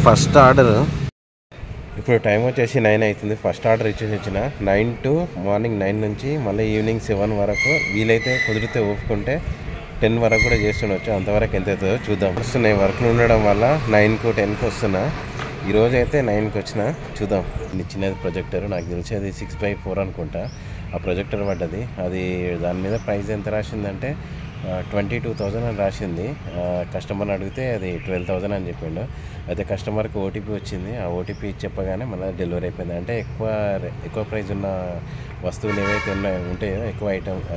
First order ఇప్పుడు time వచ్చేసి 9 అవుతుంది. ఫస్ట్ ఆర్డర్ ఇచ్చేసి వచ్చిన 9 to మార్నింగ్ 9 నుంచి మళ్ళీ ఈవినింగ్ 7 వరకు, వీలైతే కుదిరితే ఓపుకుంటే 10 వరకు కూడా చేస్తుండొచ్చు. అంతవరకు ఎంత అవుతుందో చూద్దాం. వస్తున్నాయి వర్క్లు ఉండడం వల్ల 9కు 10కు వస్తున్నా. ఈరోజు అయితే 9కి వచ్చిన, చూద్దాం. చిన్నది ప్రొజెక్టర్, నాకు తెలిసి అది 6x4 అనుకుంటా. ఆ ప్రొజెక్టర్ పడ్డది. అది దాని మీద ప్రైస్ ఎంత రాసిందంటే 22,000 అని రాసింది. కస్టమర్ని అడిగితే అది 12,000 అని చెప్పిండు. అయితే కస్టమర్కి ఓటీపీ వచ్చింది. ఆ ఓటీపీ చెప్పగానే మళ్ళీ డెలివరీ అయిపోయింది. అంటే ఎక్కువ ప్రైస్ ఉన్న వస్తువులు ఏవైతే ఉంటాయో,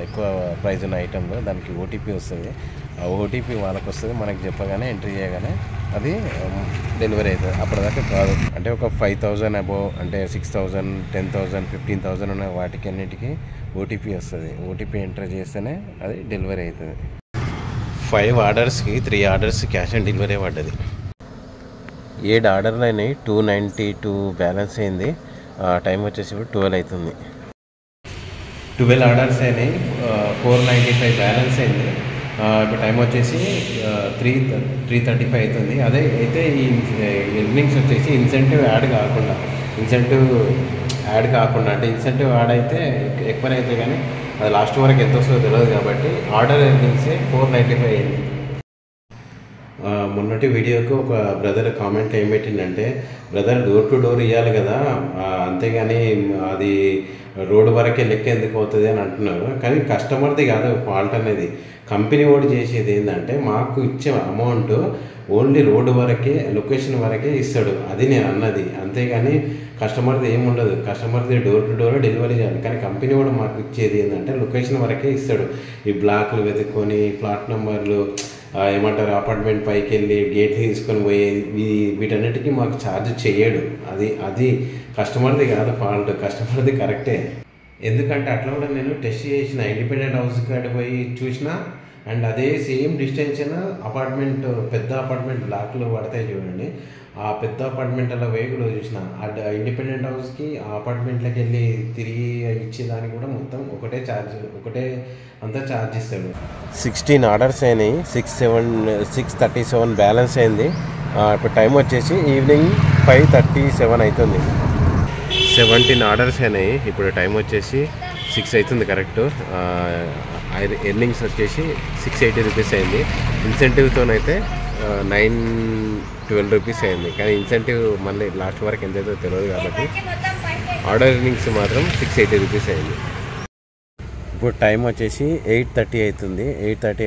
ఎక్కువ ప్రైస్ ఉన్న ఐటెంలో దానికి ఓటీపీ వస్తుంది. ఆ ఓటీపీ వాళ్ళకి వస్తుంది, మనకి చెప్పగానే ఎంట్రీ చేయగానే అది డెలివరీ అవుతుంది. అప్పటిదాకా కాదు. అంటే ఒక 5,000 అబోవ్, అంటే 6,000, 10,000, 15,000 ఉన్న వాటికి అన్నిటికీ ఓటీపీ వస్తుంది. ఓటీపీ ఎంటర్ చేస్తేనే అది డెలివరీ అవుతుంది. 5 ఆర్డర్స్కి 3 ఆర్డర్స్ క్యాష్ ఆన్ డెలివరీ పడ్డది. 7 ఆర్డర్లు అయినాయి. 292 బ్యాలెన్స్ అయింది. టైం వచ్చేసి ఇప్పుడు 12 అవుతుంది. 12 ఆర్డర్స్ అయినాయి. 495 బ్యాలెన్స్ అయింది. ఇప్పుడు టైం వచ్చేసి 3:35 అవుతుంది. అదే అయితే ఈ ఎర్నింగ్స్ వచ్చేసి ఇన్సెంటివ్ యాడ్ కాకుండా అంటే ఇన్సెంటివ్ యాడ్ అయితే ఎక్కువనే అవుతాయి, కానీ అది లాస్ట్ వరకు ఎంత వస్తుందో తెలియదు. కాబట్టి ఆర్డర్ ఎర్నింగ్సే 495 అయింది. మొన్నటి వీడియోకు ఒక బ్రదర్ కామెంట్ ఏం పెట్టిందంటే, బ్రదర్ డోర్ టు డోర్ ఇవ్వాలి కదా, అంతేగాని అది రోడ్డు వరకే లెక్క ఎందుకు అవుతుంది అని అంటున్నారు. కానీ కస్టమర్ది కాదు ఫాల్ట్ అనేది, కంపెనీ ఓడి చేసేది ఏంటంటే మాకు ఇచ్చే అమౌంట్ ఓన్లీ రోడ్డు వరకే, లొకేషన్ వరకే ఇస్తాడు. అది నేను అన్నది. అంతేగాని కస్టమర్ది ఏముండదు. కస్టమర్ది డోర్ టు డోర్ డెలివరీ చేయాలి. కానీ కంపెనీ కూడా మాకు ఇచ్చేది ఏంటంటే లొకేషన్ వరకే ఇస్తాడు. ఈ బ్లాక్లు వెతుక్కొని, ఫ్లాట్ నెంబర్లు ఏమంటారు, అపార్ట్మెంట్ పైకి వెళ్ళి గేట్లు తీసుకొని పోయి వీటన్నిటికీ మాకు ఛార్జ్ చేయడు. అది కస్టమర్ది కాదు ఫాల్ట్, కస్టమర్ది కరెక్టే. ఎందుకంటే అట్లా కూడా నేను టెస్ట్ చేసిన, ఇండిపెండెంట్ హౌస్ కాడ పోయి చూసిన, అండ్ అదే సేమ్ డిస్టెన్స్ అపార్ట్మెంట్, పెద్ద అపార్ట్మెంట్ బ్లాక్లు పడతాయి చూడండి, ఆ పెద్ద అపార్ట్మెంట్ అలా వెహికల్ చూసిన, ఆ ఇండిపెండెంట్ హౌస్కి ఆ అపార్ట్మెంట్లోకి వెళ్ళి తిరిగి ఇచ్చేదానికి కూడా మొత్తం ఒకటే అంతా ఛార్జ్ ఇస్తాడు. 16 ఆర్డర్స్ అయినాయి. 637 బ్యాలెన్స్ అయింది. ఇప్పుడు టైం వచ్చేసి ఈవినింగ్ 5:37 అవుతుంది. 17 ఆర్డర్స్ అయినాయి. ఇప్పుడు టైం వచ్చేసి 6 అవుతుంది కరెక్ట్. ఎర్నింగ్స్ వచ్చేసి 680 రూపీస్ అయింది. ఇన్సెంటివ్తోనైతే 912 రూపీస్ అయింది. కానీ ఇన్సెంటివ్ మళ్ళీ లాస్ట్ వరకు ఎంతైతే తెలియదు కాబట్టి ఆర్డర్ ఎర్నింగ్స్ మాత్రం 680 రూపీస్ అయింది. ఇప్పుడు టైం వచ్చేసి 8:30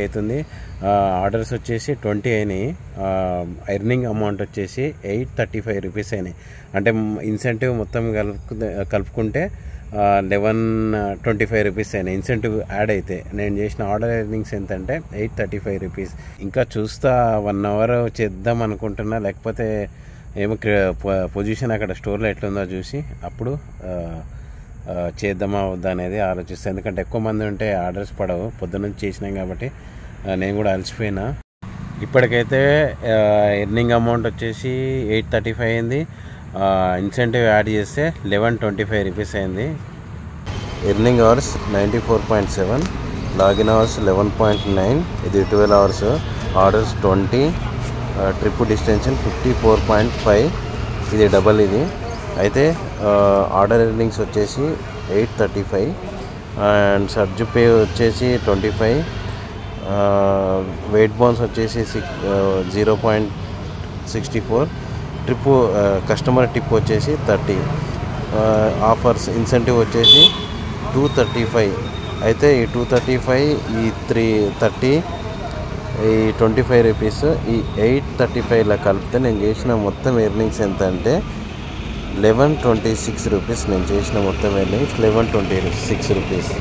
అవుతుంది. ఆర్డర్స్ వచ్చేసి 20 అయినాయి. ఎర్నింగ్ అమౌంట్ వచ్చేసి 835 రూపీస్ అయినాయి. అంటే ఇన్సెంటివ్ మొత్తం కలుపుకుంటే 1125 రూపీస్ అయినాయి. ఇన్సెంటివ్ యాడ్ అయితే నేను చేసిన ఆర్డర్ ఎర్నింగ్స్ ఎంతంటే 835 రూపీస్. ఇంకా చూస్తా 1 అవర్ చేద్దాం అనుకుంటున్నా, లేకపోతే ఏమో పొజిషన్ అక్కడ స్టోర్లో ఎట్లుందో చూసి అప్పుడు చేద్దామా వద్దా అనేది ఆలోచిస్తాను. ఎందుకంటే ఎక్కువ మంది ఉంటే ఆర్డర్స్ పడవు. పొద్దున్నుంచి చేసినాం కాబట్టి నేను కూడా అలసిపోయినా. ఇప్పటికైతే ఎర్నింగ్ అమౌంట్ వచ్చేసి 835 అయింది. ఇన్సెంటివ్ యాడ్ చేస్తే 1125 రూపీస్ అయింది. ఎర్నింగ్ అవర్స్ 94.7, లాగిన్ అవర్స్ 11.9, ఇది 12 అవర్స్. ఆర్డర్స్ 20, ట్రిప్ డిస్టెన్షన్ 54.5, ఇది డబల్. ఇది అయితే ఆర్డర్ ఎర్నింగ్స్ వచ్చేసి 835 అండ్ సర్జ్ పే వచ్చేసి 25, వెయిట్ బౌన్స్ వచ్చేసి 0.64, ట్రిప్ కస్టమర్ టిప్ వచ్చేసి 30, ఆఫర్స్ ఇన్సెంటివ్ వచ్చేసి 235. అయితే ఈ 235, ఈ 330, ఈ 25 రూపీస్, ఈ 835లా కలిపితే నేను చేసిన మొత్తం ఎర్నింగ్స్ ఎంత అంటే 1126 రూపీస్. నేను చేసిన మొత్తం ఎర్నింగ్స్ 1126 రూపీస్.